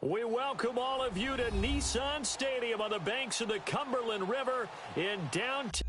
We welcome all of you to Nissan Stadium on the banks of the Cumberland River in downtown.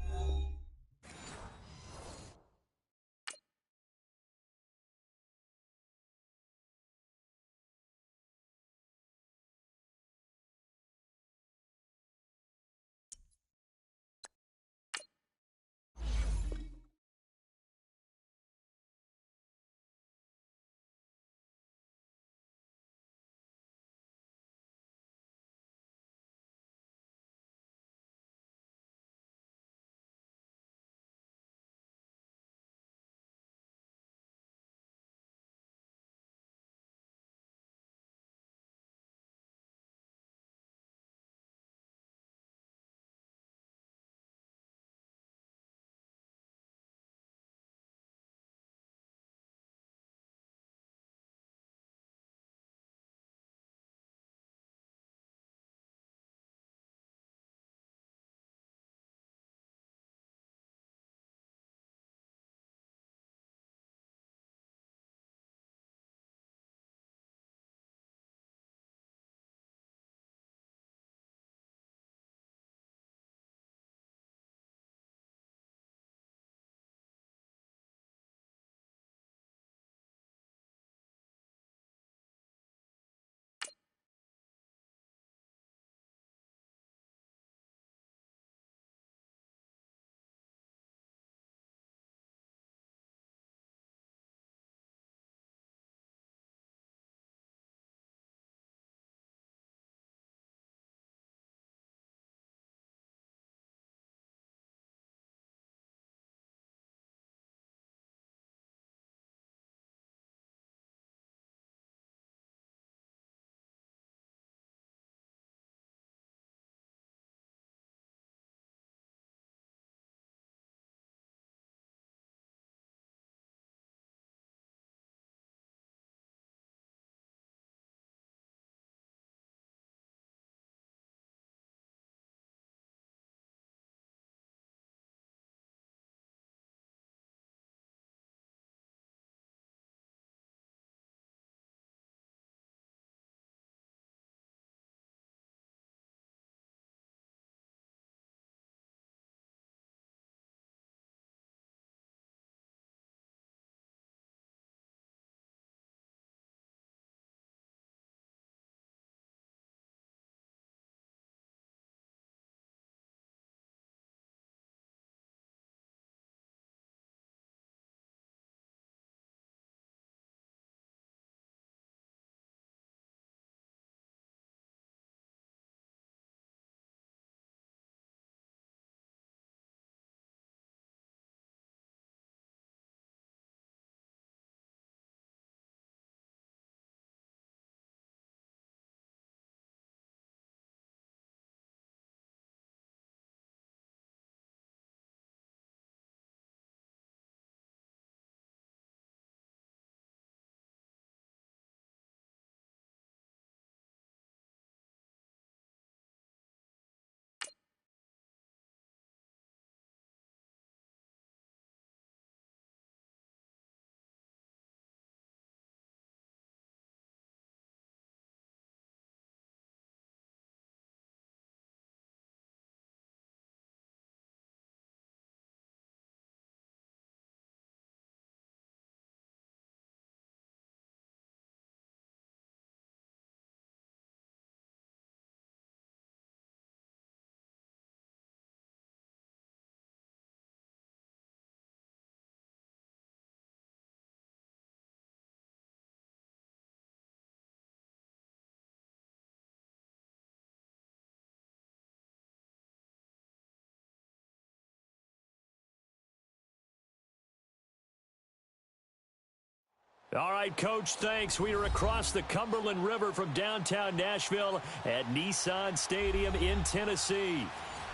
All right, Coach, thanks. We are across the Cumberland River from downtown Nashville at Nissan Stadium in Tennessee.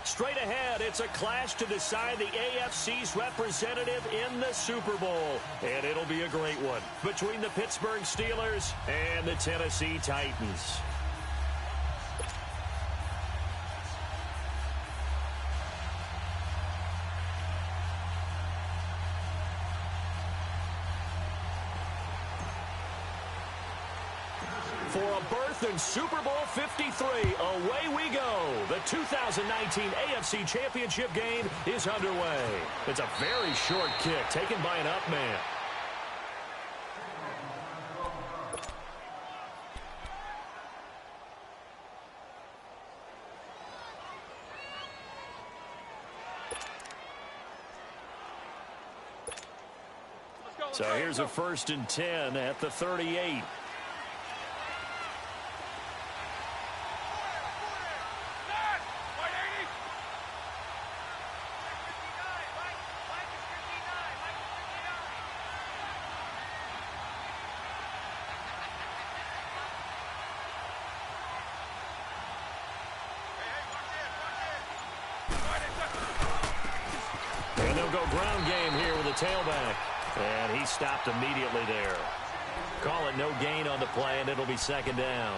Straight ahead, it's a clash to decide the AFC's representative in the Super Bowl. And it'll be a great one between the Pittsburgh Steelers and the Tennessee Titans. for a berth in Super Bowl 53. Away we go. The 2019 AFC Championship game is underway. It's a very short kick taken by an up man. So here's a 1st and 10 at the 38. And they'll go ground game here with a tailback. And he stopped immediately there. Call it no gain on the play, and it'll be 2nd down.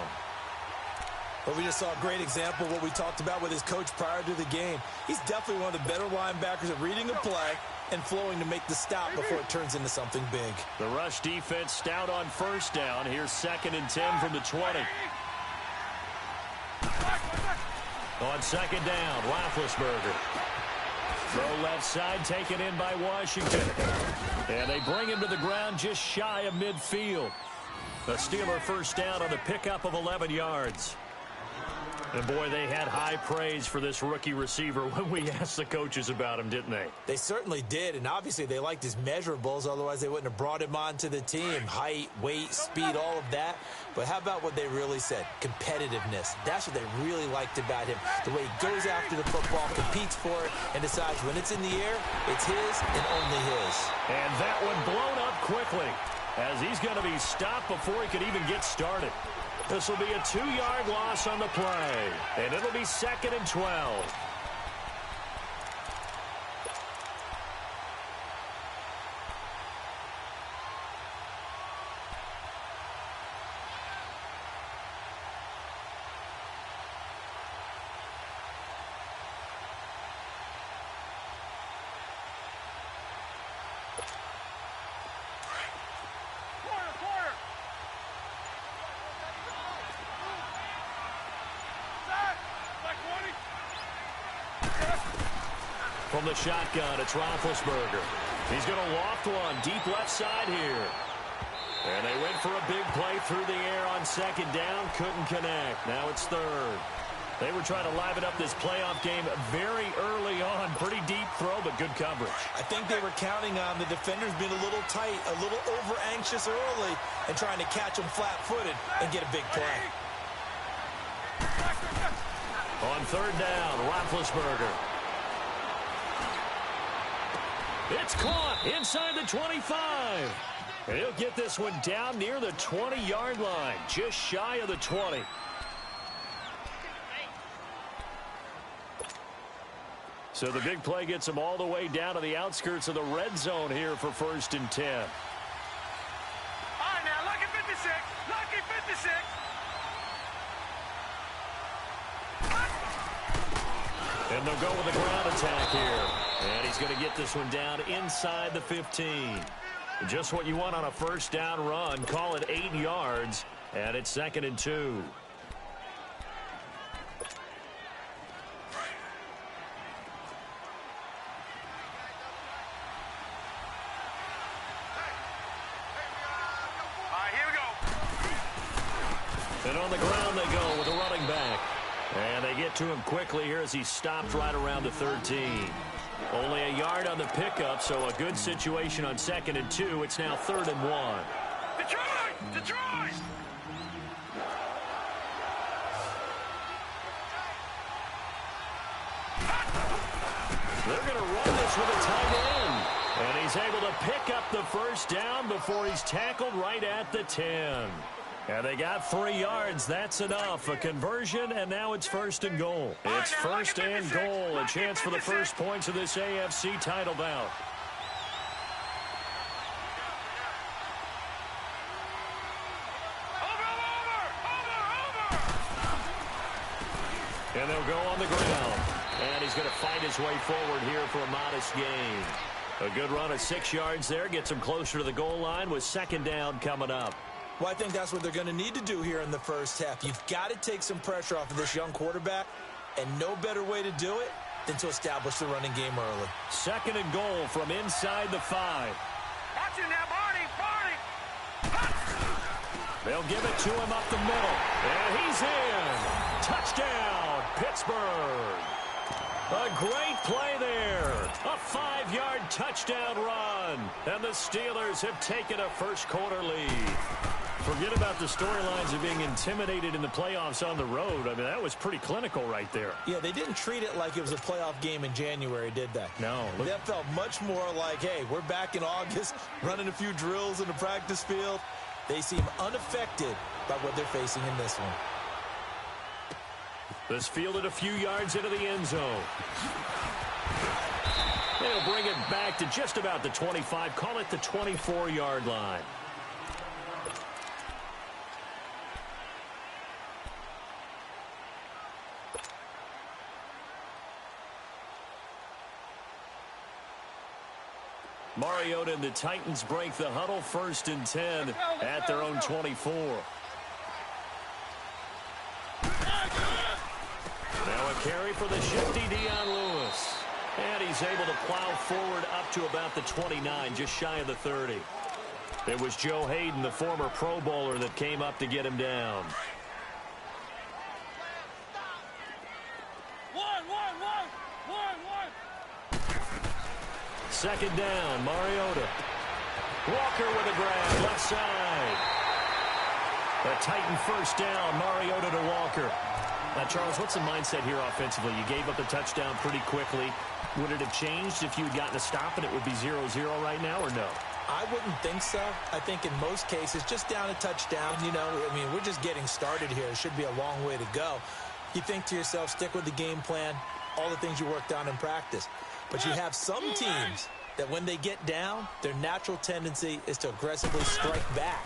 But we just saw a great example of what we talked about with his coach prior to the game. He's definitely one of the better linebackers at reading a play and flowing to make the stop before it turns into something big. The rush defense stout on 1st down. Here's 2nd and 10 from the 20. On 2nd down, Roethlisberger. Throw left side, taken in by Washington. And they bring him to the ground just shy of midfield. A Steeler 1st down on the pickup of 11 yards. And, boy, they had high praise for this rookie receiver when we asked the coaches about him, didn't they? They certainly did, and obviously they liked his measurables. Otherwise, they wouldn't have brought him onto the team. Height, weight, speed, all of that. But how about what they really said? Competitiveness. That's what they really liked about him. The way he goes after the football, competes for it, and decides when it's in the air, it's his and only his. And that one blown up quickly as he's going to be stopped before he could even get started. This will be a 2-yard loss on the play, and it'll be 2nd and 12. From the shotgun, it's Roethlisberger. He's going to loft one deep left side here. And they went for a big play through the air on 2nd down. Couldn't connect. Now it's 3rd. They were trying to liven up this playoff game very early on. Pretty deep throw, but good coverage. I think they were counting on the defenders being a little tight, a little over-anxious early, and trying to catch them flat-footed and get a big play. On 3rd down, Roethlisberger. It's caught inside the 25. And he'll get this one down near the 20-yard line, just shy of the 20. So the big play gets him all the way down to the outskirts of the red zone here for 1st and 10. All right, now, lucky 56. Lucky 56. And they'll go with a ground attack here. And he's going to get this one down inside the 15. Just what you want on a 1st down run. Call it 8 yards. And it's 2nd and 2. And on the ground they go with a running back. And they get to him quickly here as he stopped right around the 13. Only a yard on the pickup, so a good situation on 2nd and 2. It's now 3rd and 1. Detroit! Detroit! They're going to run this with a tight end. And he's able to pick up the 1st down before he's tackled right at the 10. And they got 3 yards. That's enough. A conversion, and now it's 1st and goal. It's 1st and goal. A chance for the first points of this AFC title bout. And they'll go on the ground. And he's going to fight his way forward here for a modest gain. A good run of 6 yards there. Gets him closer to the goal line with 2nd down coming up. Well, I think that's what they're going to need to do here in the first half. You've got to take some pressure off of this young quarterback, and no better way to do it than to establish the running game early. 2nd and goal from inside the 5. Watch it now, Barney! They'll give it to him up the middle. And he's in. Touchdown, Pittsburgh. A great play there. A 5-yard touchdown run. And the Steelers have taken a first-quarter lead. Forget about the storylines of being intimidated in the playoffs on the road. I mean, that was pretty clinical right there. Yeah, they didn't treat it like it was a playoff game in January, did they? No. That felt much more like, hey, we're back in August, running a few drills in the practice field. They seem unaffected by what they're facing in this one. This fielded a few yards into the end zone. They'll bring it back to just about the 25. Call it the 24-yard line. Mariota and the Titans break the huddle, 1st and 10 at their own 24. Now a carry for the shifty Dion Lewis. And he's able to plow forward up to about the 29, just shy of the 30. It was Joe Hayden, the former Pro Bowler, that came up to get him down. Second down, Mariota. Walker with a grab, left side. A Titan first down, Mariota to Walker. Now, Charles, what's the mindset here offensively? You gave up a touchdown pretty quickly. Would it have changed if you had gotten a stop and it would be 0-0 right now, or no? I wouldn't think so. I think in most cases, just down a touchdown, you know, I mean, we're just getting started here. It should be a long way to go. You think to yourself, stick with the game plan, all the things you worked on in practice. But you have some teams that when they get down, their natural tendency is to aggressively strike back.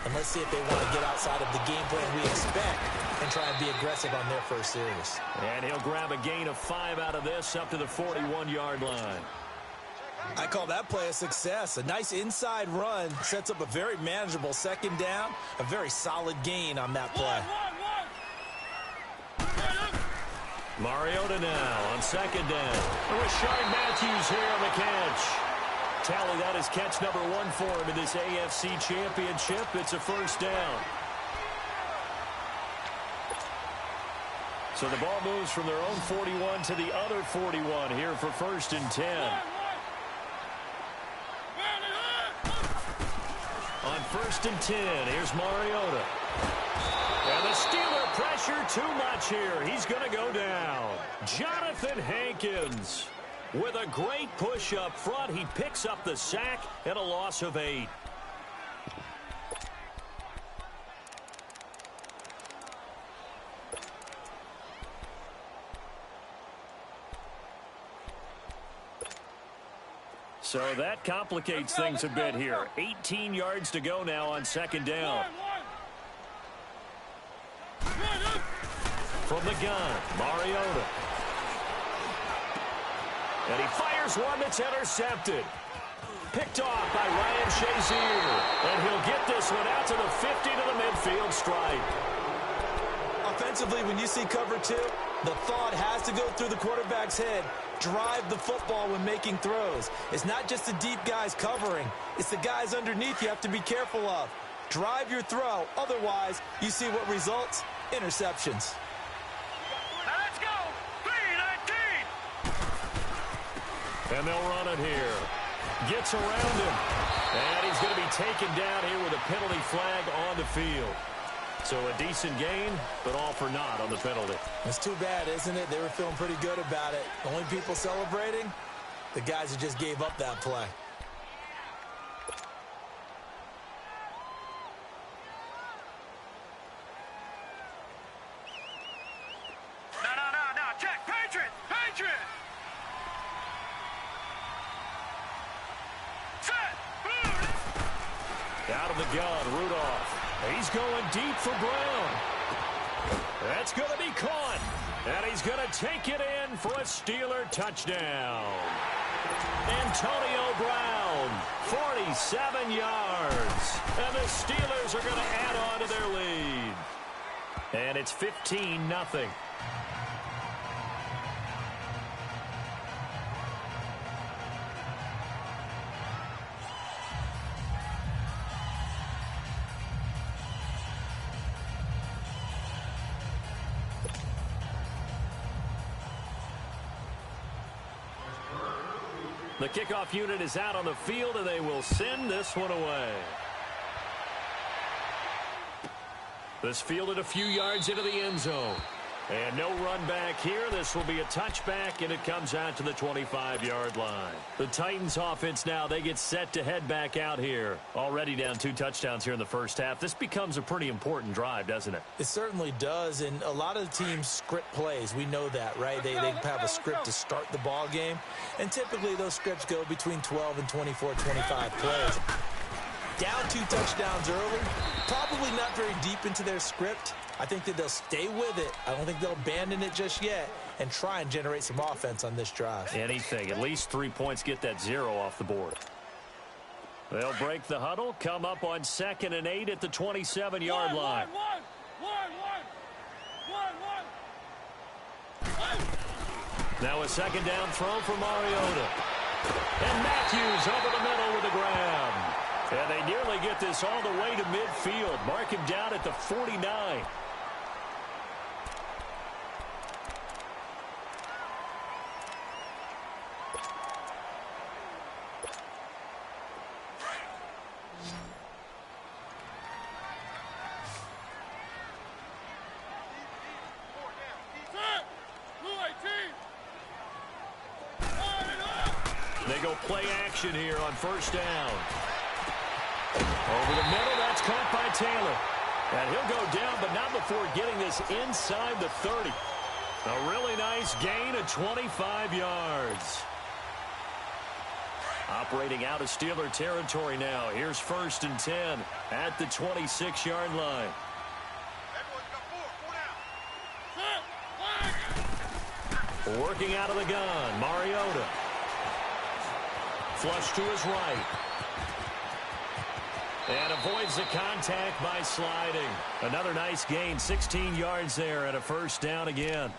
And let's see if they want to get outside of the game plan we expect and try and be aggressive on their first series. And he'll grab a gain of 5 out of this up to the 41-yard line. I call that play a success. A nice inside run sets up a very manageable 2nd down, a very solid gain on that play. Mariota now on 2nd down. Rashard Matthews here on the catch. Tally, that is catch number 1 for him in this AFC Championship. It's a first down. So the ball moves from their own 41 to the other 41 here for 1st and 10. On 1st and 10, here's Mariota. And the Steeler pressure too much here. He's going to go down. Jonathan Hankins with a great push up front. He picks up the sack and a loss of 8. So that complicates things a bit here. 18 yards to go now on 2nd down. From the gun, Mariota. And he fires one that's intercepted. Picked off by Ryan Shazier. And he'll get this one out to the 50 to the midfield stripe. Offensively, when you see cover 2, the thought has to go through the quarterback's head. Drive the football when making throws. It's not just the deep guys covering. It's the guys underneath you have to be careful of. Drive your throw. Otherwise, you see what results? Interceptions. Now let's go. 3-19. And they'll run it here. Gets around him. And he's going to be taken down here with a penalty flag on the field. So a decent gain, but all for naught on the penalty. It's too bad, isn't it? They were feeling pretty good about it. The only people celebrating, the guys who just gave up that play. No. Check. Patriot. Set. Out of the gun, Rudolph. He's going deep for Brown. That's going to be caught. And he's going to take it in for a Steeler touchdown. Antonio Brown 47 yards. And the Steelers are going to add on to their lead. And it's 15-0. The kickoff unit is out on the field, and they will send this one away. This fielded a few yards into the end zone. And no run back here. This will be a touchback, and it comes out to the 25-yard line. The Titans offense now, they get set to head back out here. Already down 2 touchdowns here in the first half. This becomes a pretty important drive, doesn't it? It certainly does, and a lot of the teams script plays. We know that, right? They have a script to start the ball game, and typically those scripts go between 12 and 24, 25 plays. Down 2 touchdowns early, probably not very deep into their script. I think that they'll stay with it. I don't think they'll abandon it just yet and try and generate some offense on this drive. Anything. At least 3 points, get that 0 off the board. They'll break the huddle, come up on 2nd and 8 at the 27-yard line. Now a 2nd down throw for Mariota. And Matthews over the middle with a grab. And they nearly get this all the way to midfield. Mark him down at the 49. They go play action here on 1st down. Over the middle, that's caught by Taylor. And he'll go down, but not before getting this inside the 30. A really nice gain of 25 yards. Operating out of Steeler territory now. Here's 1st and 10 at the 26-yard line. Working out of the gun, Mariota. Flush to his right. And avoids the contact by sliding. Another nice gain, 16 yards there, and a 1st down again.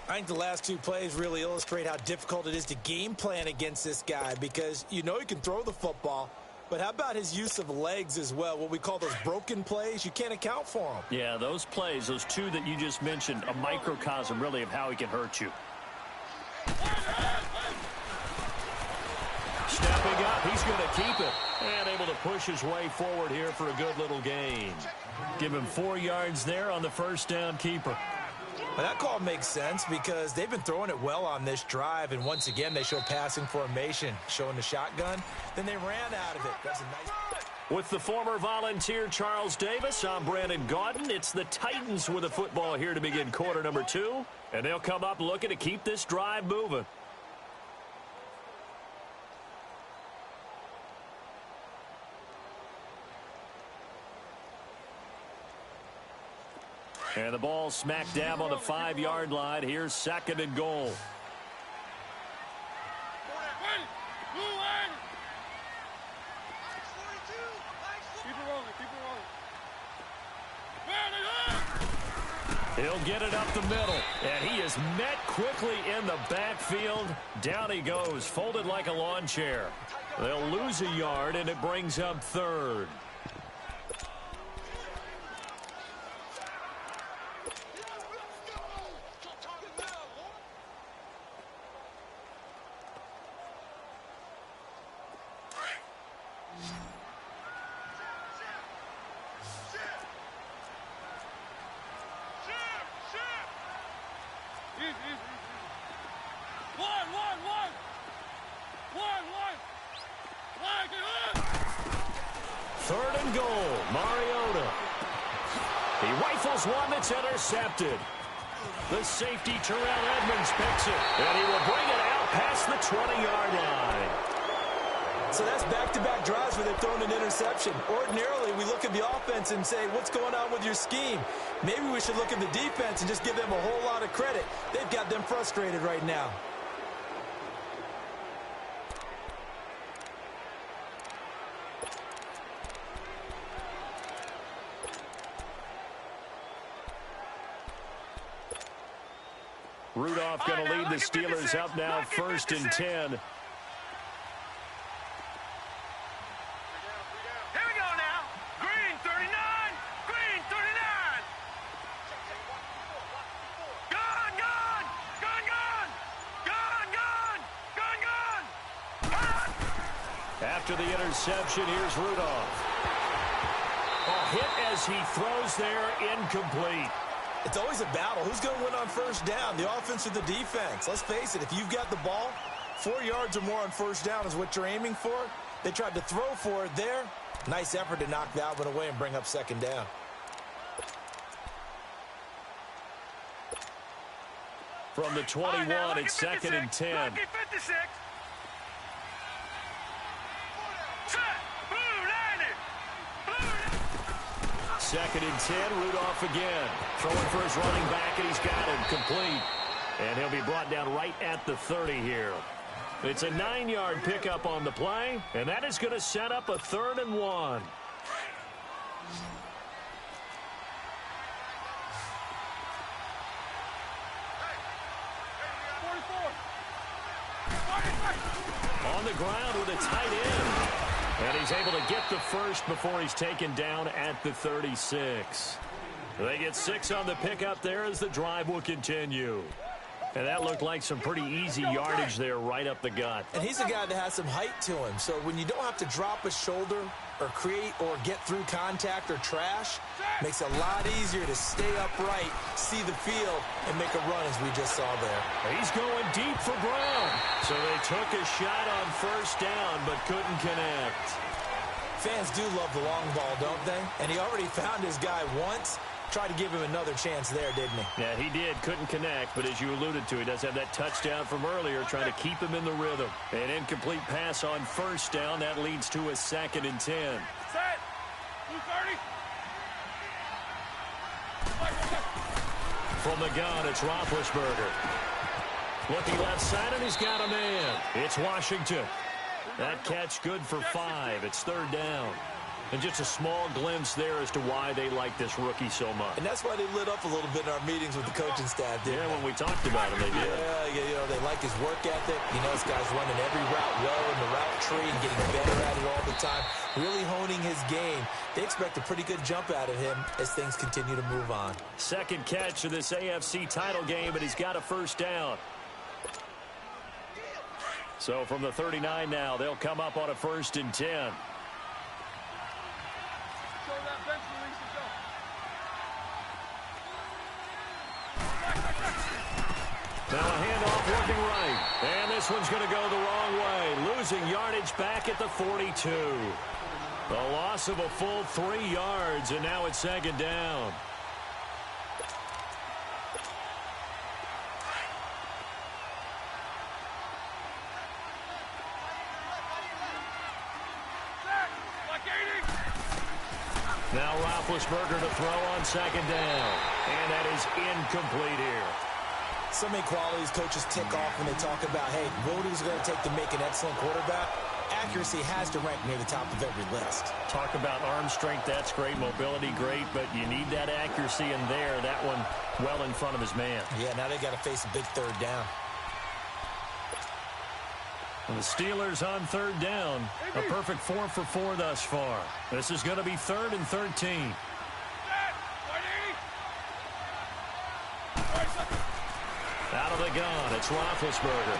I think the last 2 plays really illustrate how difficult it is to game plan against this guy, because you know he can throw the football, but how about his use of legs as well? What we call those broken plays, you can't account for them. Yeah, those plays, those 2 that you just mentioned, a microcosm really of how he can hurt you. Stepping up, he's going to keep it. And able to push his way forward here for a good little gain. Give him 4 yards there on the 1st down keeper. Well, that call makes sense because they've been throwing it well on this drive, and once again they show passing formation, showing the shotgun. Then they ran out of it. That's a nice... With the former Volunteer Charles Davis, I'm Brandon Gaudin. It's the Titans with the football here to begin quarter number 2. And they'll come up looking to keep this drive moving. And the ball smack dab on the 5-yard line. Here's 2nd and goal. He'll get it up the middle, and he is met quickly in the backfield. Down he goes, folded like a lawn chair. They'll lose a yard, and it brings up 3rd. Intercepted. The safety, Terrell Edmonds, picks it, and he will bring it out past the 20-yard line. So that's back-to-back drives where they've thrown an interception. Ordinarily, we look at the offense and say, what's going on with your scheme? Maybe we should look at the defense and just give them a whole lot of credit. They've got them frustrated right now. Rudolph going to lead the Steelers up now, 1st and 10. Here we go now. Green 39. Green 39. Gone, gone. Gone, gone. Gone, gone. Gone, gone. After the interception, here's Rudolph. A hit as he throws there, incomplete. It's always a battle. Who's going to win on first down, the offense or the defense? Let's face it, if you've got the ball, 4 yards or more on first down is what you're aiming for. They tried to throw for it there. Nice effort to knock that one away and bring up 2nd down. From the 21, it's 2nd and 10. Lucky 56. Set. Blue 90. 2nd and 10, Rudolph again. Throwing for his running back, and he's got him complete. And he'll be brought down right at the 30 here. It's a 9-yard pickup on the play, and that is going to set up a 3rd and 1. On the ground with a tight end. And he's able to get the first before he's taken down at the 36. They get 6 on the pickup there as the drive will continue. And that looked like some pretty easy yardage there right up the gut. And he's a guy that has some height to him. So when you don't have to drop a shoulder or create or get through contact or trash, makes it a lot easier to stay upright, see the field, and make a run as we just saw there. He's going deep for Brown. So they took a shot on first down but couldn't connect. Fans do love the long ball, don't they? And he already found his guy once. Tried to give him another chance there, didn't he? Yeah, he did. Couldn't connect, but as you alluded to, he does have that touchdown from earlier, trying to keep him in the rhythm. An incomplete pass on first down. That leads to a 2nd and 10. Set. Blue 30. From the gun, it's Roethlisberger. Looking left side, and he's got a man. It's Washington. That catch good for 5. It's 3rd down. And just a small glimpse there as to why they like this rookie so much. And that's why they lit up a little bit in our meetings with the coaching staff, didn't they? When we talked about him, they did. Yeah, they like his work ethic. You know, this guy's running every route well in the route tree and getting better at it all the time, really honing his game. They expect a pretty good jump out of him as things continue to move on. 2nd catch of this AFC title game, and he's got a first down. So from the 39 now, they'll come up on a 1st and 10. Now a handoff working right. And this one's going to go the wrong way. Losing yardage back at the 42. A loss of a full 3 yards, and now it's 2nd down. Now Roethlisberger to throw on 2nd down. And that is incomplete here. So many qualities coaches tick off when they talk about, hey, what is it going to take to make an excellent quarterback? Accuracy has to rank near the top of every list. Talk about arm strength, that's great. Mobility, great. But you need that accuracy in there. That one well in front of his man. Yeah, now they got to face a big 3rd down. And the Steelers on 3rd down. A perfect 4 for 4 thus far. This is going to be 3rd and 13. Out of the gun, it's Roethlisberger.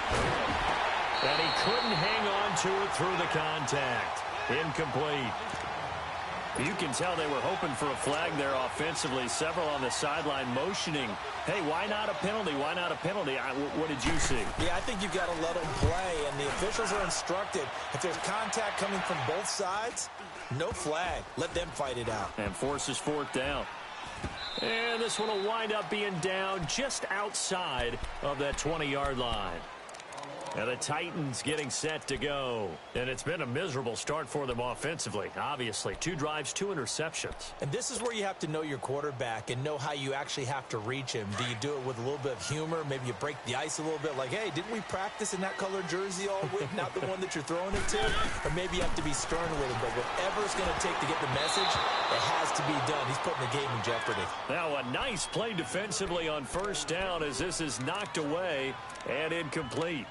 And he couldn't hang on to it through the contact. Incomplete. You can tell they were hoping for a flag there offensively. Several on the sideline motioning. Hey, why not a penalty? Why not a penalty? What did you see? Yeah, I think you've got to let them play, and the officials are instructed. If there's contact coming from both sides, no flag. Let them fight it out. And forces 4th down. And this one will wind up being down just outside of that 20-yard line. And the Titans getting set to go. And it's been a miserable start for them offensively, obviously. 2 drives, 2 interceptions. And this is where you have to know your quarterback and know how you actually have to reach him. Do you do it with a little bit of humor? Maybe you break the ice a little bit like, hey, didn't we practice in that colored jersey all week, not the one that you're throwing it to? Or maybe you have to be stern with him. But whatever it's going to take to get the message, it has to be done. He's putting the game in jeopardy. Now a nice play defensively on first down as this is knocked away and incomplete.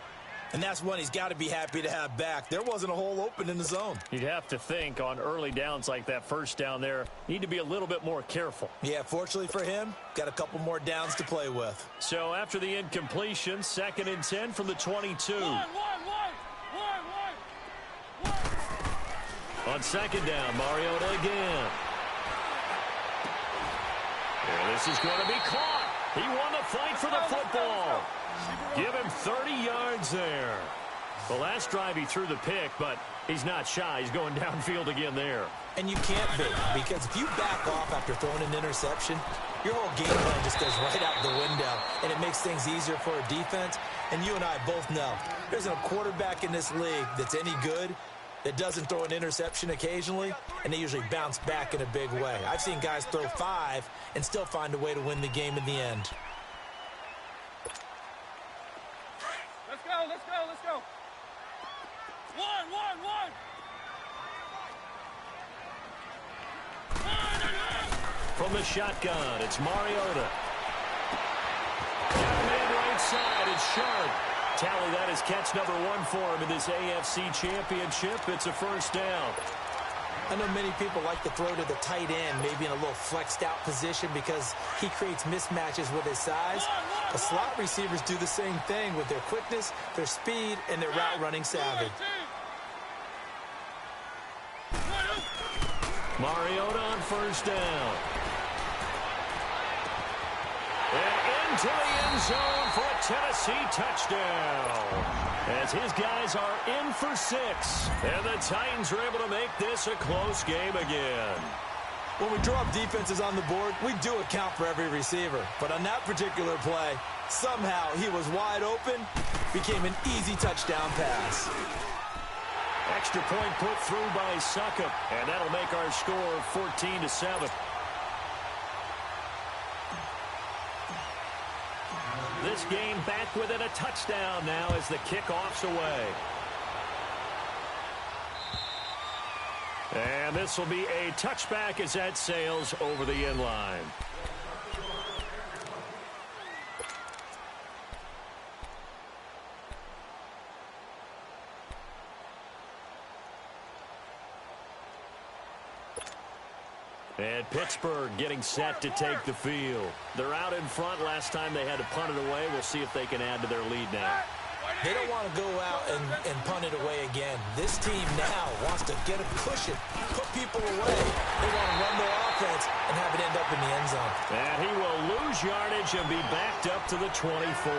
And that's one he's got to be happy to have back. There wasn't a hole open in the zone. You'd have to think on early downs like that first down there, need to be a little bit more careful. Yeah, fortunately for him, got a couple more downs to play with. So after the incompletion, 2nd and 10 from the 22. On 2nd down, Mariota again. And this is going to be caught. He won the fight for the football. Give him 30 yards there. The last drive he threw the pick, but he's not shy. He's going downfield again there. And you can't be, because if you back off after throwing an interception, your whole game plan just goes right out the window, and it makes things easier for a defense. And you and I both know there isn't a quarterback in this league that's any good that doesn't throw an interception occasionally, and they usually bounce back in a big way. I've seen guys throw 5 and still find a way to win the game in the end. Let's go. One. From the shotgun, it's Mariota. Down mid-right side, it's Sharp. Tally that is catch number 1 for him in this AFC Championship. It's a first down. I know many people like to throw to the tight end, maybe in a little flexed out position because he creates mismatches with his size. The slot receivers do the same thing with their quickness, their speed, and their route running savvy. Mariota on first down. And into the end zone for a Tennessee touchdown. As his guys are in for 6. And the Titans are able to make this a close game again. When we draw up defenses on the board, we do account for every receiver. But on that particular play, somehow he was wide open, became an easy touchdown pass. Extra point put through by Succop, and that'll make our score 14-7. This game back within a touchdown now as the kickoff's away. And this will be a touchback as that sails over the end line. And Pittsburgh getting set to take the field. They're out in front. Last time they had to punt it away. We'll see if they can add to their lead now. They don't want to go out and punt it away again. This team now wants to get a cushion, put people away. They want to run their offense and have it end up in the end zone. And he will lose yardage and be backed up to the 24.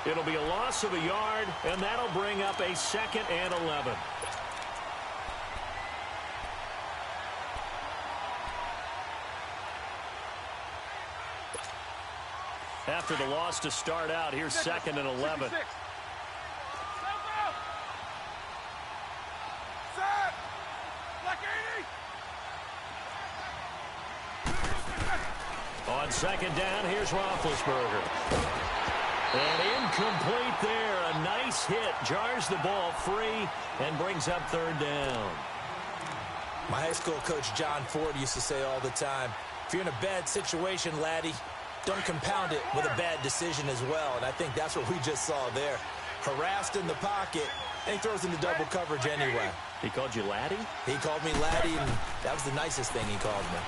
It'll be a loss of a yard, and that'll bring up a 2nd and 11. After the loss to start out, here's 2nd and 11. On 2nd down, here's Roethlisberger. And incomplete there. A nice hit. Jars the ball free and brings up 3rd down. My high school coach, John Ford, used to say all the time, if you're in a bad situation, laddie, don't compound it with a bad decision as well. And I think that's what we just saw there. Harassed in the pocket, and he throws into double coverage anyway. He called you laddie? He called me laddie, and that was the nicest thing he called me.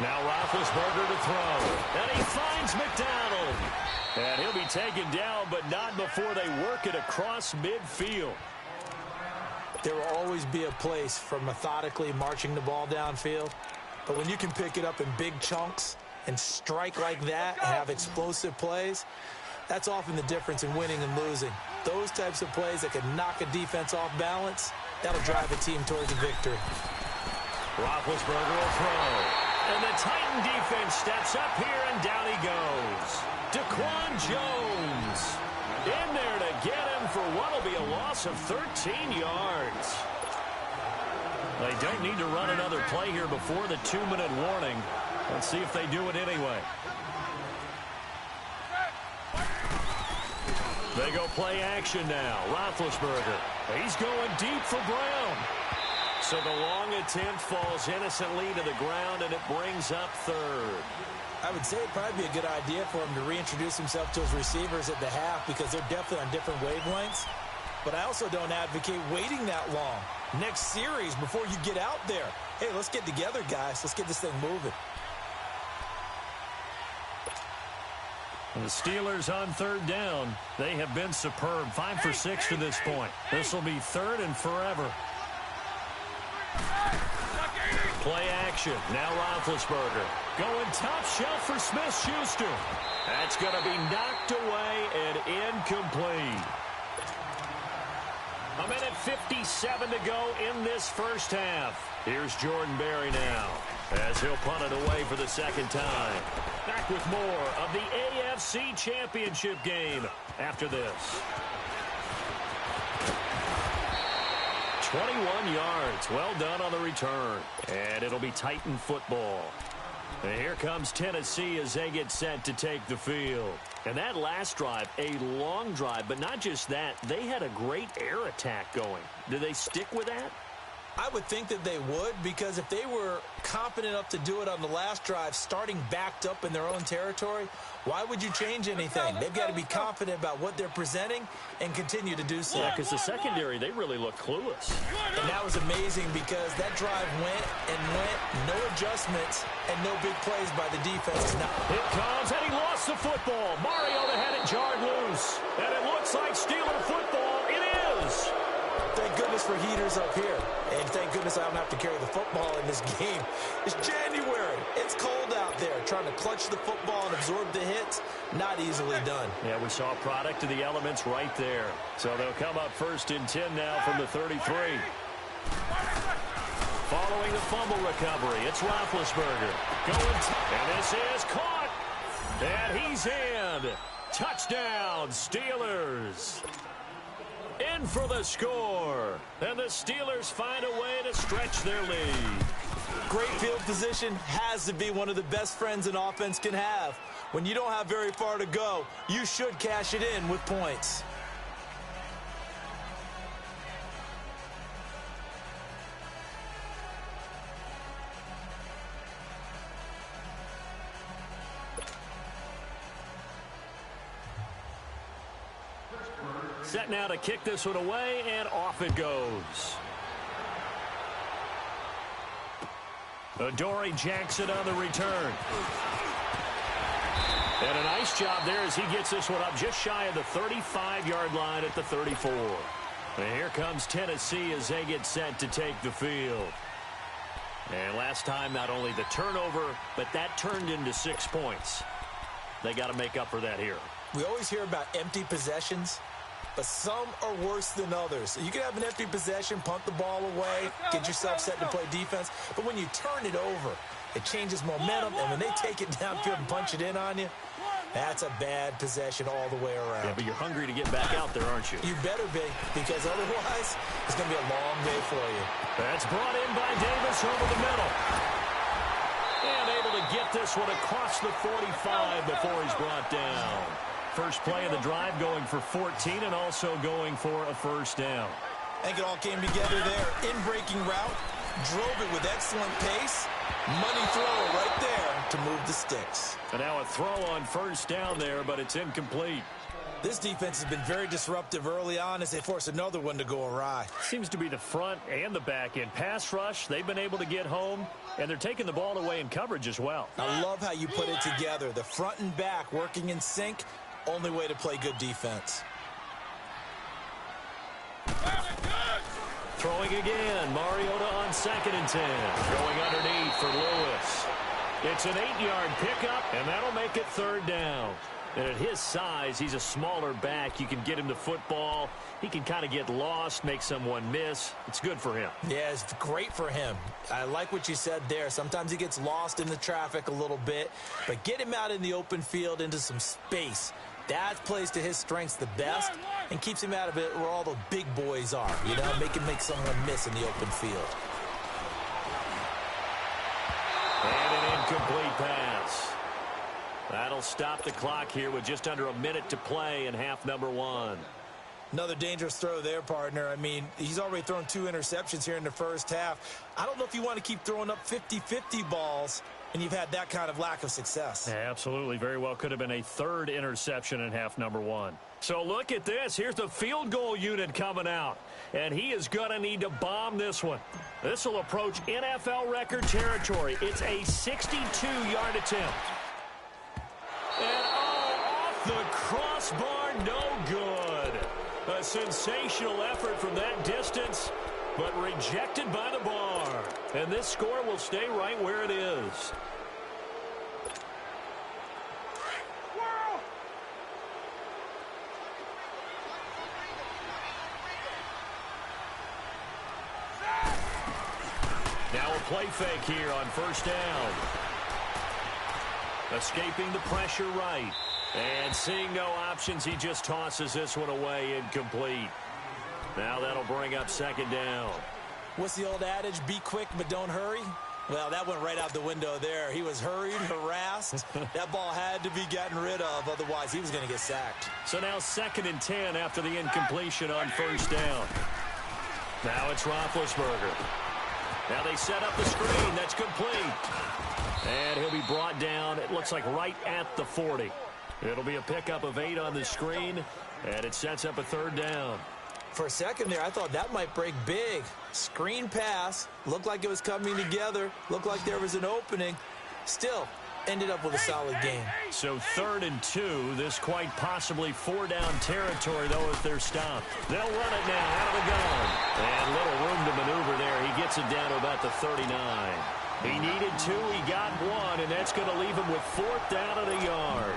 Now Roethlisberger to throw. And he finds McDonald. And he'll be taken down, but not before they work it across midfield. There will always be a place for methodically marching the ball downfield. But when you can pick it up in big chunks and strike like that and have explosive plays, that's often the difference in winning and losing. Those types of plays that can knock a defense off balance, that'll drive a team towards a victory. Roethlisberger will throw. And the Titan defense steps up here, and down he goes. Jones in there to get him for what will be a loss of 13 yards. They don't need to run another play here before the 2-minute warning. Let's see if they do it anyway. They go play action now. Roethlisberger. He's going deep for Brown. So the long attempt falls innocently to the ground, and it brings up third. I would say it'd probably be a good idea for him to reintroduce himself to his receivers at the half because they're definitely on different wavelengths. But I also don't advocate waiting that long. Next series before you get out there. Hey, let's get together, guys. Let's get this thing moving. The Steelers on third down. They have been superb. 5 for 6 to this point. This will be third and forever. Play action. Now Roethlisberger. Going top shelf for Smith-Schuster. That's going to be knocked away and incomplete. 1:57 to go in this first half. Here's Jordan Berry now as he'll punt it away for the second time. Back with more of the AFC Championship game after this. 21 yards. Well done on the return. And it'll be Titan football. And here comes Tennessee as they get set to take the field. And that last drive, a long drive, but not just that. They had a great air attack going. Do they stick with that? I would think that they would, because if they were confident enough to do it on the last drive, starting backed up in their own territory, why would you change anything? They've got to be confident about what they're presenting and continue to do so. Yeah, because the secondary, they really look clueless. And that was amazing because that drive went and went, no adjustments, and no big plays by the defense. Now, it comes, and he lost the football. Mariota had it jarred loose. And it looks like Steeler football. It is. Thank goodness for heaters up here. And thank goodness I don't have to carry the football in this game. It's January. It's cold out there. Trying to clutch the football and absorb the hits, not easily done. Yeah, we saw a product of the elements right there. So they'll come up 1st and 10 now from the 33. Following the fumble recovery, it's Roethlisberger. And this is caught. And he's in. Touchdown, Steelers. In for the score. And the Steelers find a way to stretch their lead. Great field position has to be one of the best friends an offense can have. When you don't have very far to go, you should cash it in with points. Set now to kick this one away, and off it goes. Adoree Jackson on the return. And a nice job there as he gets this one up just shy of the 35-yard line at the 34. And here comes Tennessee as they get set to take the field. And last time, not only the turnover, but that turned into 6 points. They got to make up for that here. We always hear about empty possessions, but some are worse than others. You can have an empty possession, punt the ball away, get yourself set to play defense. But when you turn it over, it changes momentum. And when they take it downfield and punch it in on you, that's a bad possession all the way around. Yeah, but you're hungry to get back out there, aren't you? You better be, because otherwise it's going to be a long day for you. That's brought in by Davis over the middle. And able to get this one across the 45 before he's brought down. First play of the drive going for 14 and also going for a first down. I think it all came together there. In-breaking route, drove it with excellent pace. Money throw right there to move the sticks. And now a throw on first down there, but it's incomplete. This defense has been very disruptive early on as they force another one to go awry. Seems to be the front and the back end. Pass rush, they've been able to get home, and they're taking the ball away in coverage as well. I love how you put it together. The front and back working in sync. Only way to play good defense. Throwing again. Mariota on 2nd and 10. Going underneath for Lewis. It's an 8-yard pickup, and that'll make it 3rd down. And at his size, he's a smaller back. You can get him the football. He can kind of get lost, make someone miss. It's good for him. Yeah, it's great for him. I like what you said there. Sometimes he gets lost in the traffic a little bit, but get him out in the open field into some space. That plays to his strengths the best, and keeps him out of it where all the big boys are, make him make someone miss in the open field. And an incomplete pass. That'll stop the clock here with just under a minute to play in half number one. Another dangerous throw there, partner. I mean, he's already thrown 2 interceptions here in the first half. I don't know if you want to keep throwing up 50-50 balls, and you've had that kind of lack of success. Yeah, absolutely. Very well could have been a 3rd interception in half number one. So look at this. Here's the field goal unit coming out, and he is going to need to bomb this one. This will approach NFL record territory. It's a 62-yard attempt. And off the crossbar, no good. A sensational effort from that distance, but rejected by the bar. And this score will stay right where it is. Now a play fake here on first down. Escaping the pressure right. And seeing no options, he just tosses this one away incomplete. Now that'll bring up second down. What's the old adage? Be quick, but don't hurry? Well, that went right out the window there. He was hurried, harassed. That ball had to be gotten rid of, otherwise he was going to get sacked. So now 2nd and 10 after the incompletion on first down. Now it's Roethlisberger. Now they set up the screen. That's complete. And he'll be brought down, it looks like right at the 40. It'll be a pickup of 8 on the screen, and it sets up a 3rd down. For a second there, I thought that might break big. Screen pass. Looked like it was coming together. Looked like there was an opening. Still, ended up with a solid game. So 3rd and 2. This quite possibly 4-down territory, though, if they're stopped. They'll run it now out of the gun. And little room to maneuver there. He gets it down to about the 39. He needed 2. He got 1, and that's going to leave him with 4th down at a yard.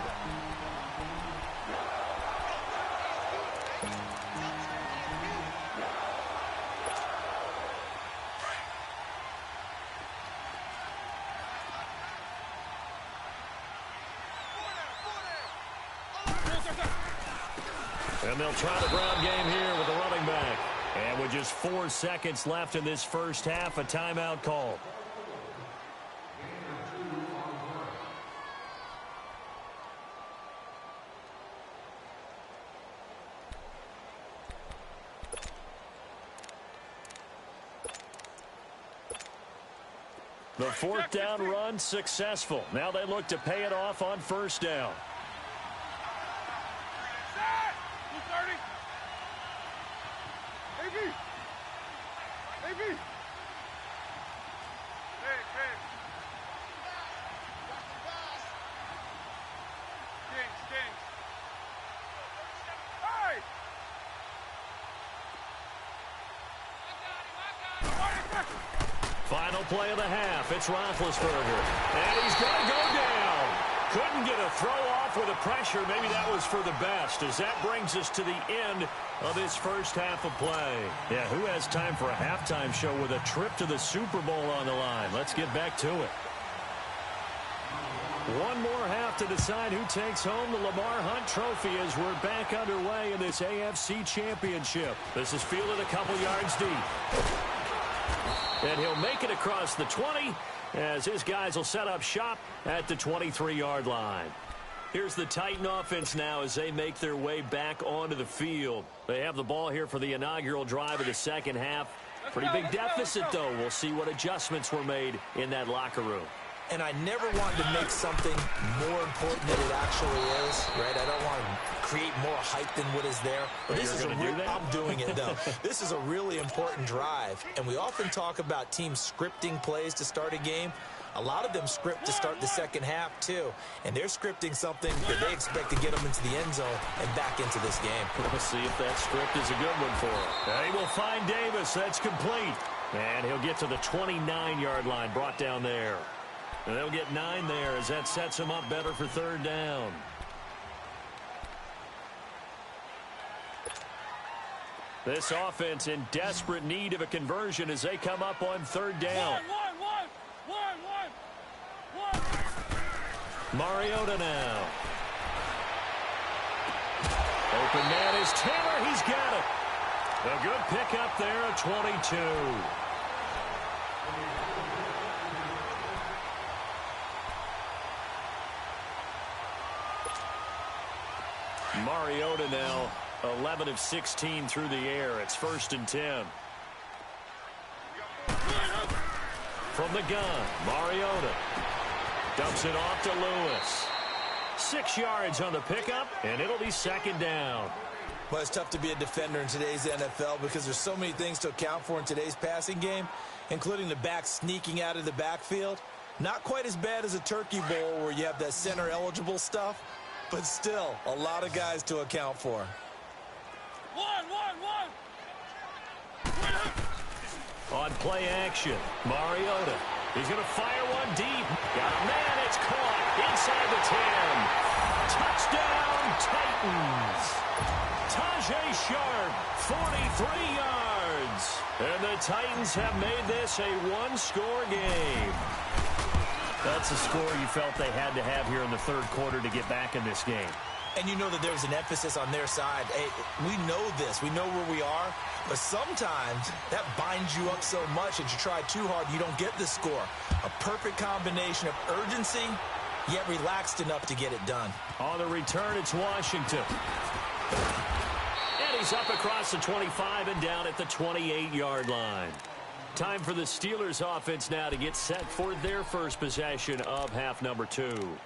And they'll try the ground game here with the running back. And with just 4 seconds left in this first half, a timeout call. The 4th down run successful. Now they look to pay it off on first down. Final play of the half. It's Roethlisberger. And he's going to go down. Couldn't get a throw off with the pressure. Maybe that was for the best, as that brings us to the end of this first half of play. Yeah, who has time for a halftime show with a trip to the Super Bowl on the line? Let's get back to it. One more half to decide who takes home the Lamar Hunt Trophy as we're back underway in this AFC Championship. This is fielded a couple yards deep. And he'll make it across the 20 as his guys will set up shop at the 23-yard line. Here's the Titan offense now as they make their way back onto the field. They have the ball here for the inaugural drive of the second half. Pretty big deficit, though. We'll see what adjustments were made in that locker room. And I never want to make something more important than it actually is, right? I don't want to create more hype than what is there. But this is I'm doing it, though. This is a really important drive. And we often talk about teams scripting plays to start a game. A lot of them script to start the second half, too. And they're scripting something that they expect to get them into the end zone and back into this game. We'll see if that script is a good one for him. They will find Davis. That's complete. And he'll get to the 29-yard line, brought down there. And they'll get 9 there as that sets him up better for third down. This offense in desperate need of a conversion as they come up on third down. Mariota now. open man is Taylor. He's got it. A good pickup there at 22. Mariota now 11 of 16 through the air. It's 1st and 10. From the gun, Mariota dumps it off to Lewis. 6 yards on the pickup, and it'll be 2nd down. Well, it's tough to be a defender in today's NFL because there's so many things to account for in today's passing game, including the back sneaking out of the backfield. Not quite as bad as a turkey bowl where you have that center-eligible stuff, but still a lot of guys to account for. One. On play action, Mariota. He's going to fire one deep. Got a man, it's caught inside the 10. Touchdown, Titans. Tajay Sharp, 43 yards. And the Titans have made this a one-score game. That's a score you felt they had to have here in the 3rd quarter to get back in this game. And you know that there's an emphasis on their side. Hey, we know this. We know where we are. But sometimes that binds you up so much that you try too hard, you don't get the score. A perfect combination of urgency, yet relaxed enough to get it done. On the return, it's Washington. And he's up across the 25 and down at the 28-yard line. Time for the Steelers offense now to get set for their first possession of half number 2.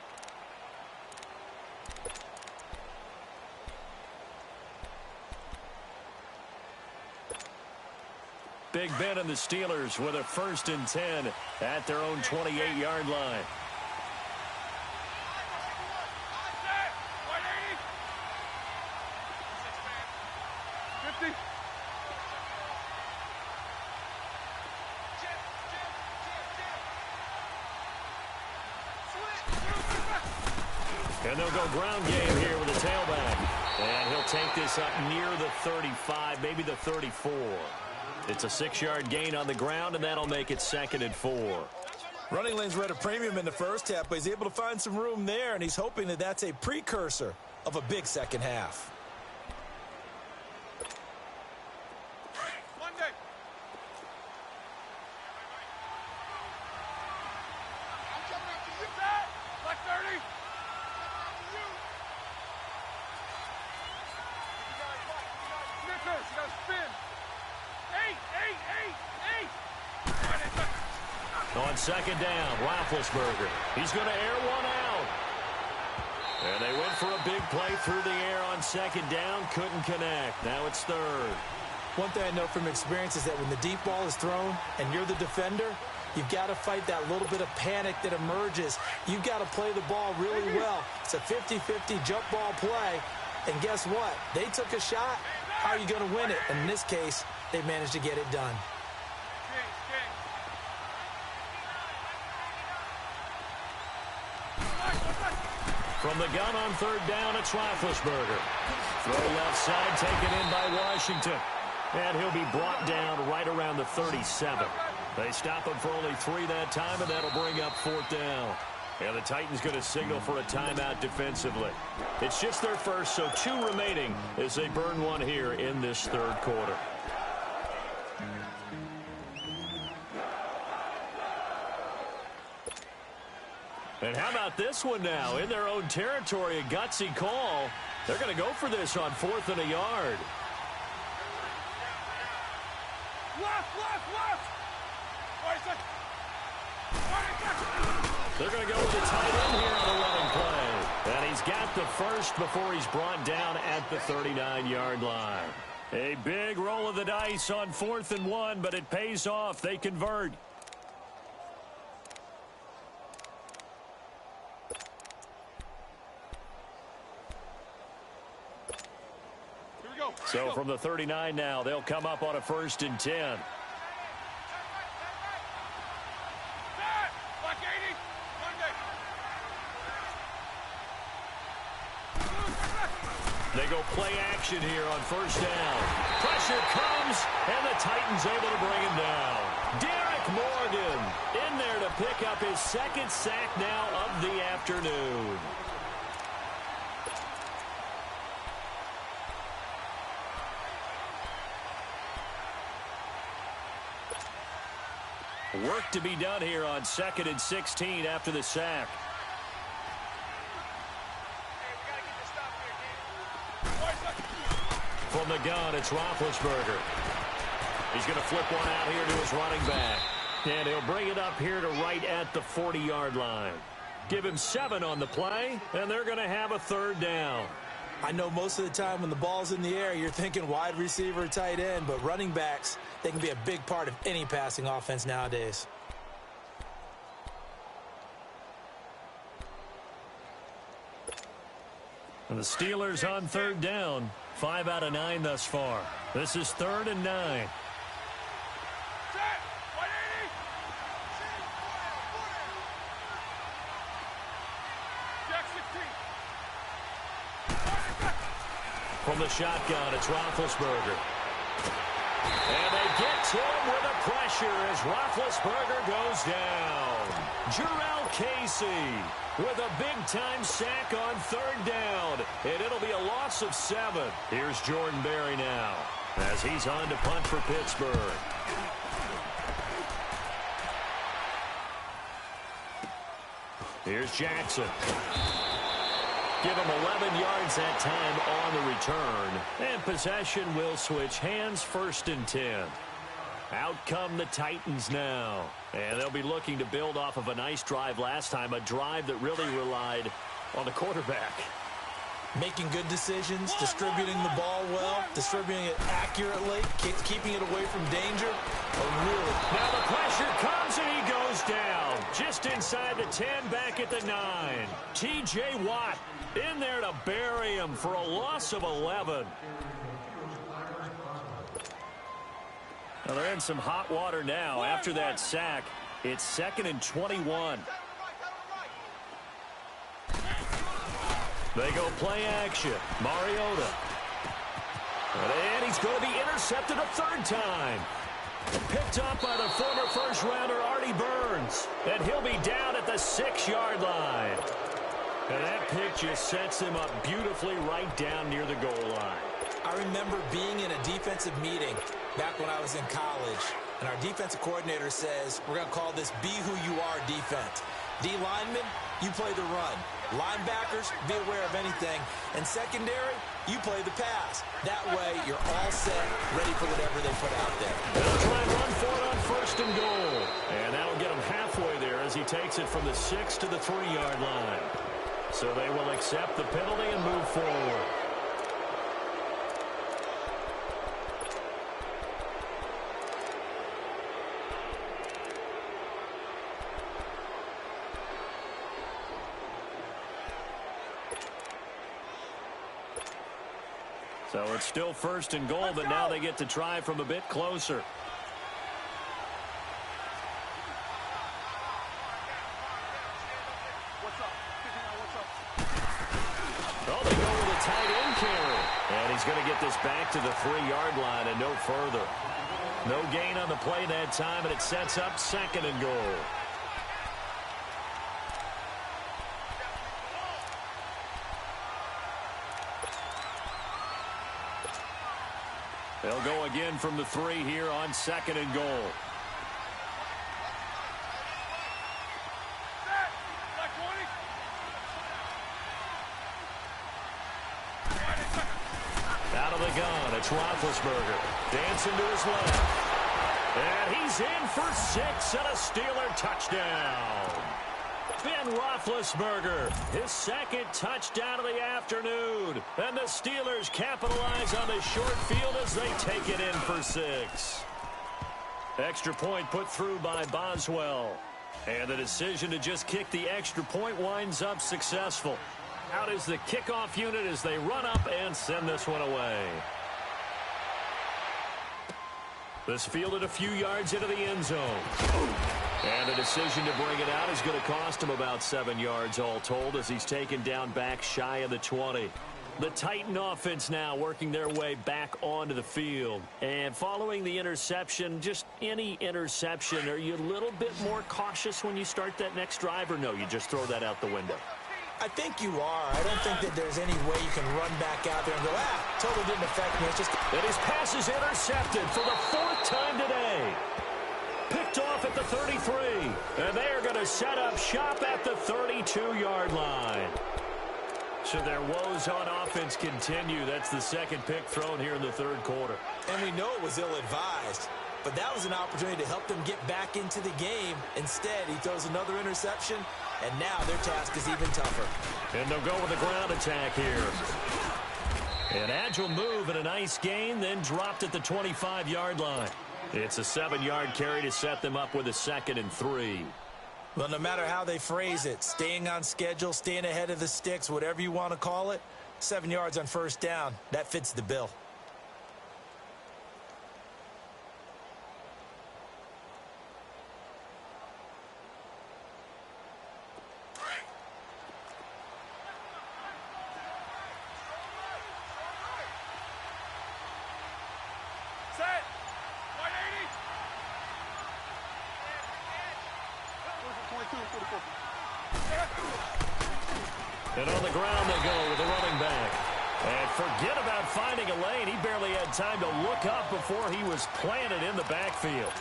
Big Ben and the Steelers with a 1st and 10 at their own 28-yard line. And they'll go ground game here with a tailback. And he'll take this up near the 35, maybe the 34. It's a 6-yard gain on the ground, and that'll make it 2nd and 4. Running lanes were at a premium in the first half, but he's able to find some room there, and he's hoping that that's a precursor of a big second half. Monday. I'm coming after you. That, like 30. Snickers, you gotta spin. 8. On 2nd down, Roethlisberger. He's going to air one out. And they went for a big play through the air on 2nd down. Couldn't connect. Now it's 3rd. One thing I know from experience is that when the deep ball is thrown and you're the defender, you've got to fight that little bit of panic that emerges. You've got to play the ball really well. It's a 50-50 jump ball play. And guess what? They took a shot. How are you going to win it? And in this case, they managed to get it done. From the gun on 3rd down, it's Roethlisberger. Throw left side, taken in by Washington. And he'll be brought down right around the 37. They stop him for only 3 that time, and that'll bring up 4th down. And the Titans going to signal for a timeout defensively. It's just their first, so 2 remaining as they burn one here in this 3rd quarter. And how about this one now? In their own territory, a gutsy call. They're going to go for this on 4th and a yard. Left. They're going to go with the tight end here on the running play. And he's got the first before he's brought down at the 39-yard line. A big roll of the dice on 4th and 1, but it pays off. They convert. So from the 39 now, they'll come up on a 1st and 10. They go play action here on 1st down. Pressure comes, and the Titans able to bring him down. Derek Morgan in there to pick up his 2nd sack now of the afternoon. Work to be done here on 2nd and 16 after the sack. From the gun, it's Roethlisberger. He's going to flip one out here to his running back. And he'll bring it up here to right at the 40-yard line. Give him 7 on the play, and they're going to have a 3rd down. I know most of the time when the ball's in the air, you're thinking wide receiver, tight end, but running backs, they can be a big part of any passing offense nowadays. And the Steelers on 3rd down. 5 out of 9 thus far. This is 3rd and 9. From the shotgun, it's Roethlisberger. And they get to him with a pressure as Roethlisberger goes down. Jarrell Casey with a big-time sack on 3rd down. And it'll be a loss of 7. Here's Jordan Berry now as he's on to punt for Pittsburgh. Here's Jackson. Give him 11 yards that time on the return. And possession will switch hands, 1st and 10. Out come the Titans now. And they'll be looking to build off of a nice drive last time, a drive that really relied on the quarterback. Making good decisions, distributing the ball well, distributing it accurately, keeping it away from danger. Now the pressure comes and he goes down. Just inside the 10, back at the 9. T.J. Watt in there to bury him for a loss of 11. Well, they're in some hot water now after that sack. It's 2nd and 21. They go play action. Mariota. And he's going to be intercepted a 3rd time. Picked up by the former first-rounder Artie Burns. And he'll be down at the 6-yard line. And that pick just sets him up beautifully right down near the goal line. I remember being in a defensive meeting back when I was in college, and our defensive coordinator says, we're going to call this Be Who You Are defense. D linemen, you play the run. Linebackers, be aware of anything. And secondary, you play the pass. That way, you're all set, ready for whatever they put out there. They'll try and run for it on 1st and goal. And that'll get him halfway there as he takes it from the 6 to the 3-yard line. So they will accept the penalty and move forward. So it's still 1st and goal, but now they get to try from a bit closer. Oh, they go with a tight end carry. And he's going to get this back to the 3-yard line and no further. No gain on the play that time, and it sets up 2nd and goal. They'll go again from the 3 here on 2nd and goal. Out of the gun, it's Roethlisberger. Dancing to his left. And he's in for 6 and a Steeler touchdown. Ben Roethlisberger, his 2nd touchdown of the afternoon. And the Steelers capitalize on the short field as they take it in for 6. Extra point put through by Boswell. And the decision to just kick the extra point winds up successful. Out is the kickoff unit as they run up and send this one away. This fielded a few yards into the end zone. And the decision to bring it out is going to cost him about 7 yards all told as he's taken down back shy of the 20. The Titan offense now working their way back onto the field. And following the interception, just any interception, are you a little bit more cautious when you start that next drive, or no, you just throw that out the window? I think you are. I don't think that there's any way you can run back out there and go, totally didn't affect me. It's just... And his pass is intercepted for the 4th time today. Picked picked off at the 33. And they are going to set up shop at the 32-yard line. So their woes on offense continue. That's the second pick thrown here in the third quarter. And we know it was ill-advised, but that was an opportunity to help them get back into the game. Instead, he throws another interception, and now their task is even tougher. And they'll go with the ground attack here. An agile move and a nice gain, then dropped at the 25-yard line. It's a 7-yard carry to set them up with a 2nd and 3. Well, no matter how they phrase it, staying on schedule, staying ahead of the sticks, whatever you want to call it, 7 yards on first down, that fits the bill. Set. 180. And on the ground they go with the running back. And forget about finding a lane. He barely had time to look up before he was planted in the backfield.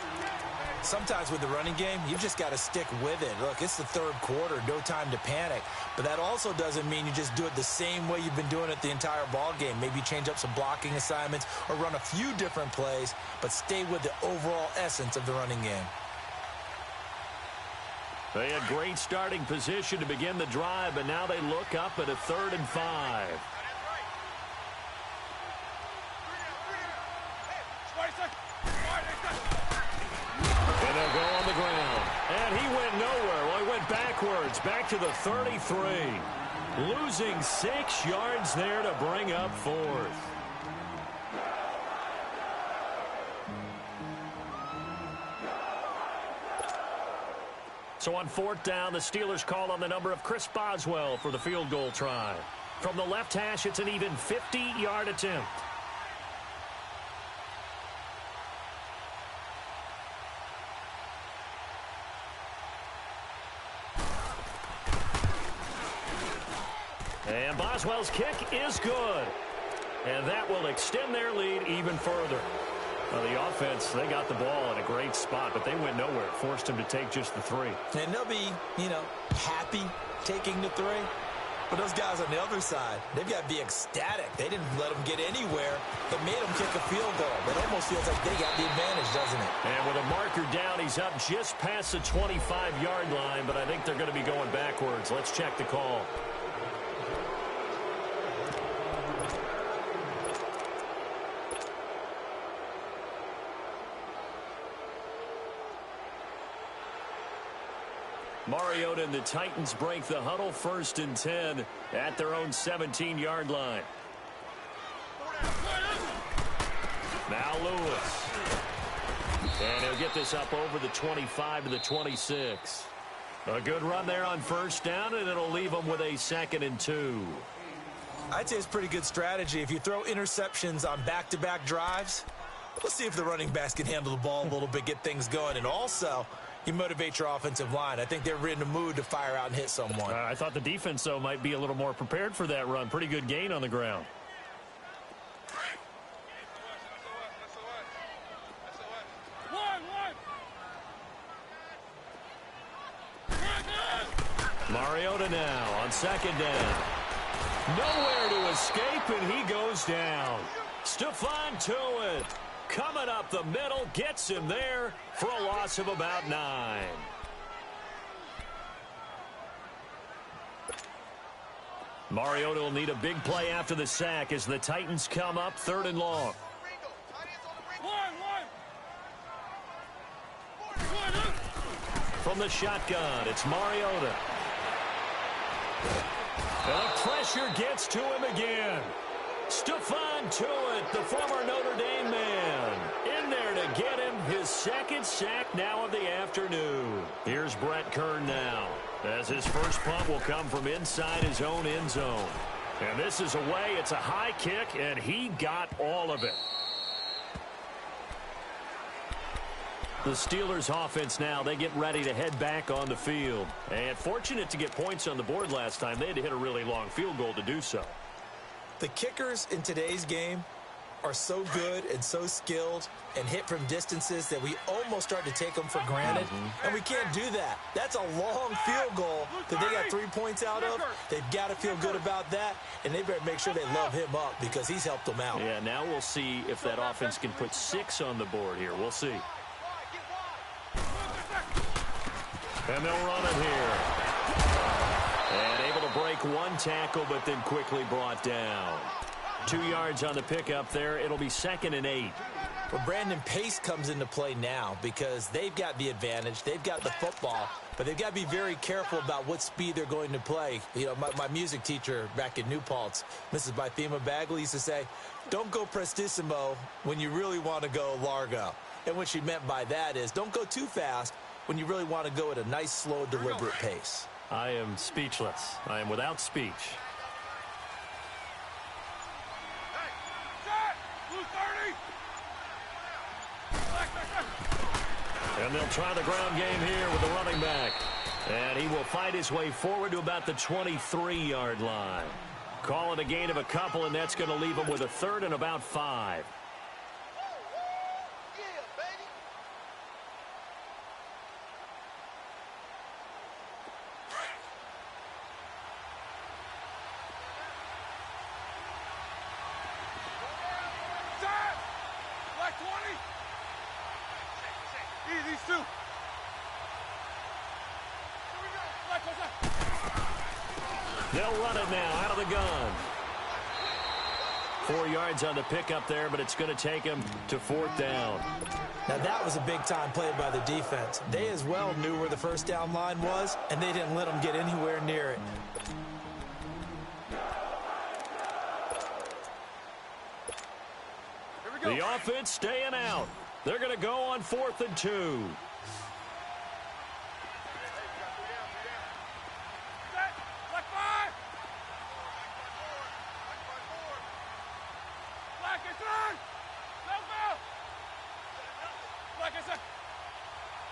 Sometimes with the running game, you've just got to stick with it. Look, it's the third quarter, no time to panic. But that also doesn't mean you just do it the same way you've been doing it the entire ball game. Maybe change up some blocking assignments or run a few different plays, but stay with the overall essence of the running game. They had great starting position to begin the drive, but now they look up at a 3rd and 5. And they'll go on the ground. And he went nowhere. Well, he went backwards, back to the 33. Losing 6 yards there to bring up 4th. So on 4th down, the Steelers call on the number of Chris Boswell for the field goal try. From the left hash, it's an even 50-yard attempt. And Boswell's kick is good. And that will extend their lead even further. Well, the offense, they got the ball in a great spot, but they went nowhere. It forced them to take just the 3. And they'll be, happy taking the 3. But those guys on the other side, they've got to be ecstatic. They didn't let them get anywhere. It made them kick a field goal. It almost feels like they got the advantage, doesn't it? And with a marker down, he's up just past the 25-yard line, but I think they're going to be going backwards. Let's check the call. Mariota and the Titans break the huddle, 1st and 10 at their own 17-yard line. Now Lewis. And he'll get this up over the 25 to the 26. A good run there on 1st down, and it'll leave them with a 2nd and 2. I'd say it's pretty good strategy. If you throw interceptions on back-to-back drives, let's see if the running backs can handle the ball a little bit, get things going. And also, you motivate your offensive line. I think they're in a mood to fire out and hit someone. I thought the defense, though, might be a little more prepared for that run. Pretty good gain on the ground. Mariota now on 2nd down. Nowhere to escape, and he goes down. Stephon Tuitt coming up the middle, gets him there for a loss of about 9. Mariota will need a big play after the sack as the Titans come up 3rd and long. From the shotgun, it's Mariota. And the pressure gets to him again. Stephon Tuitt, the former Notre Dame man, in there to get him his 2nd sack now of the afternoon. Here's Brett Kern now, as his first punt will come from inside his own end zone. And this is away. It's a high kick, and he got all of it. The Steelers offense now, they get ready to head back on the field. And fortunate to get points on the board last time. They had to hit a really long field goal to do so. The kickers in today's game are so good and so skilled and hit from distances that we almost start to take them for granted, and we can't do that. That's a long field goal that they got 3 points out of. They've got to feel good about that, and they better make sure they love him up because he's helped them out. Yeah, now we'll see if that offense can put 6 on the board here. We'll see. And they'll run it here. And able to break one tackle, but then quickly brought down. 2 yards on the pickup there. It'll be 2nd and 8. Well, Brandon, pace comes into play now because they've got the advantage. They've got the football, but they've got to be very careful about what speed they're going to play. You know, my music teacher back in New Paltz, Mrs. Bythema Bagley, used to say, don't go prestissimo when you really want to go largo. And what she meant by that is don't go too fast when you really want to go at a nice, slow, deliberate pace. I am speechless. I am without speech. And they'll try the ground game here with the running back. And he will fight his way forward to about the 23-yard line. Call it a gain of a couple, and that's going to leave him with a 3rd and about 5. They'll run it now out of the gun. 4 yards on the pickup there, but it's going to take him to 4th down. Now, that was a big-time play by the defense. They as well knew where the first down line was, and they didn't let them get anywhere near it. The offense staying out. They're going to go on 4th and 2.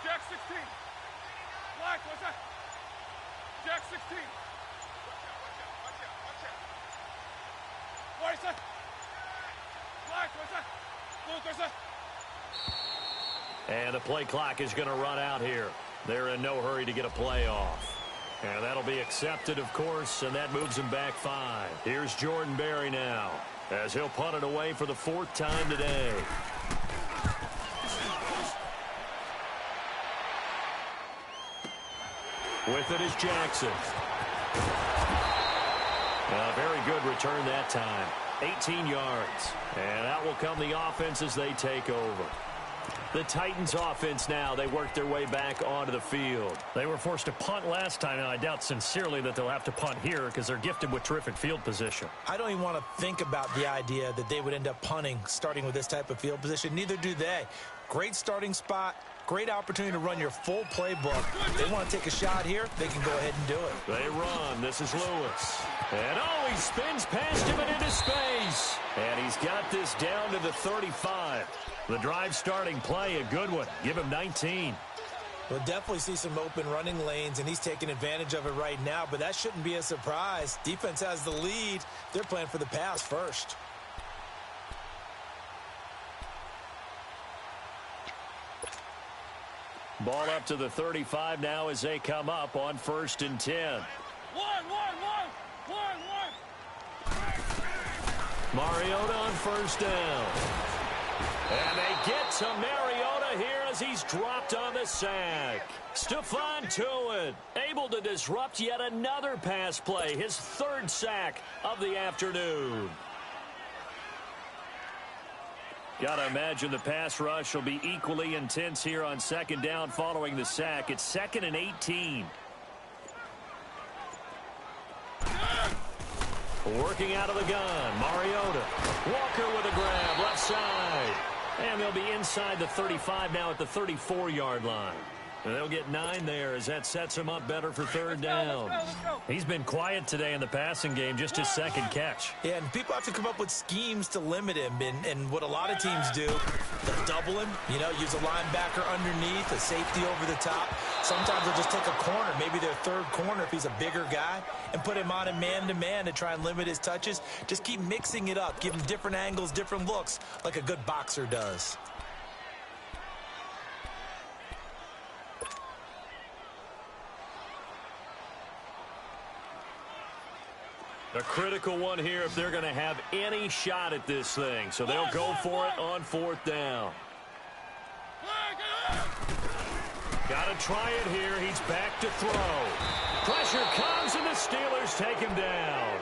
Jack 16. Black, what's that? Jack 16. What is that? Black, what's that? Blue, what's that? And the play clock is going to run out here. They're in no hurry to get a play off. And that'll be accepted, of course, and that moves him back 5. Here's Jordan Berry now, as he'll punt it away for the 4th time today. With it is Jackson. A very good return that time. 18 yards. And out will come the offense as they take over. The Titans offense now, they work their way back onto the field. They were forced to punt last time, and I doubt sincerely that they'll have to punt here because they're gifted with terrific field position. I don't even want to think about the idea that they would end up punting starting with this type of field position. Neither do they. Great starting spot. Great opportunity to run your full playbook. They want to take a shot here, they can go ahead and do it. They run. This is Lewis. And he spins past him and into space. And he's got this down to the 35. The drive starting play, a good one. Give him 19. We'll definitely see some open running lanes, and he's taking advantage of it right now, but that shouldn't be a surprise. Defense has the lead. They're playing for the pass first. Ball up to the 35 now as they come up on 1st and 10. Mariota on 1st down. And they get to Mariota here as he's dropped on the sack. Stephon Tuitt able to disrupt yet another pass play. His 3rd sack of the afternoon. Got to imagine the pass rush will be equally intense here on 2nd down following the sack. It's 2nd and 18. Working out of the gun, Mariota. Walker with a grab, left side. And they'll be inside the 35 now at the 34-yard line. And they'll get 9 there as that sets him up better for third down. He's been quiet today in the passing game, just his second catch. Yeah, and people have to come up with schemes to limit him. And what a lot of teams do, they'll double him, use a linebacker underneath, a safety over the top. Sometimes they'll just take a corner, maybe their third corner if he's a bigger guy, and put him on a man-to-man to try and limit his touches. Just keep mixing it up, give him different angles, different looks, like a good boxer does. A critical one here if they're going to have any shot at this thing. So they'll go for it on fourth down. Got to try it here. He's back to throw. Pressure comes, and the Steelers take him down.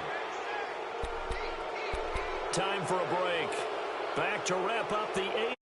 Time for a break. Back to wrap up the 8th.